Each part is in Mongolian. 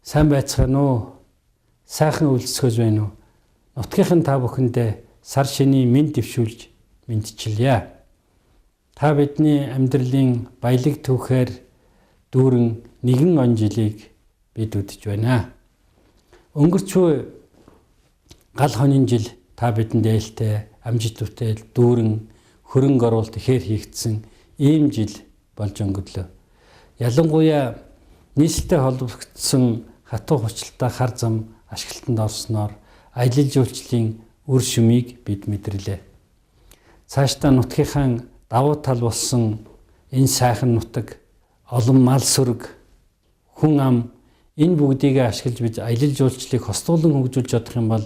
Сайн байцгаана уу? Сайхан үйлчлэгэж байна уу? Нутгийнхын та бүхэндээ сар шиний мэнд дэвшүүлж мэдчилье. Та бидний амьдралын баялаг түүхээр дүүрэн нэгэн он жилийг бид үдэж байна. Өнгөрч гал хонин жил та бидэнд ээлтэй амжилт бүтээл дүүрэн хөрөнгө оруулалт ихээр хийгдсэн ийм жил болж өнгөрлөө. Ялангуяа нийслэлтэй холбогдсон хатуу хүчлэлтэй хар зам ашиглалтанд орсноор аялал жуулчлалын үр шимийг бид мэдрэлээ. Цаашдаа нутгийнхаа давуу тал болсон энэ сайхан нутаг, олон мал сүрэг, хүн ам энэ бүгдийг ашиглаж бид аялал жуулчлалыг хостуулан хөгжүүлж чадах юм бол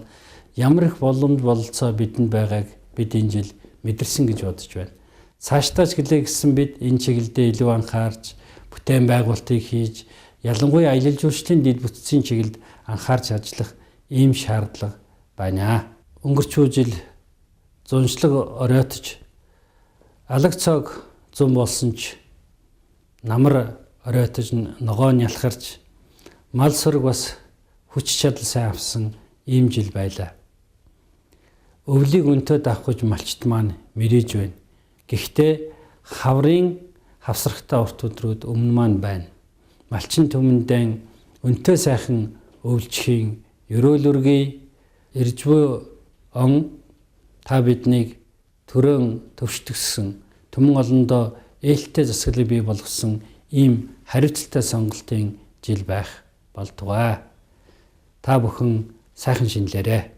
ямар их боломж бололцоо бидэнд байгааг бид энэ жил мэдэрсэн гэж бодож байна. Цаашдаа ч гэлээ гэсэн бид энэ чиглэлдээ илүү анхаарч бүтээн байгуулалтыг хийж ялангуяа аялал жуулчлалын дэд бүтцийн чиглэлд анхаарч ажиллах ийм шаардлага байна. Өнгөрчүү жил зуншлаг оройтож алаг цог зун болсон ч намар оройтож ногоо нялхарч мал сүрэг бас хүч чадал сайн авсан ийм жил байлаа. Өвлийг өнтөө давхиж малчт маань мэрэж байна. Гэхдээ хаврын хавсрахтай урт өдрүүд өмнө маань байна. Малчин түмэндэн өнтөө сайхан өвлжхийн өрөөлөргий ирж буй он та биднийг төрөн төвшдөгсөн түмэн олондоо ээлтэй засаглыг бий болгосон ийм хариуцлагатай сонголтын жил байх болтугай. Та бүхэн сайхан шинэлээрэй.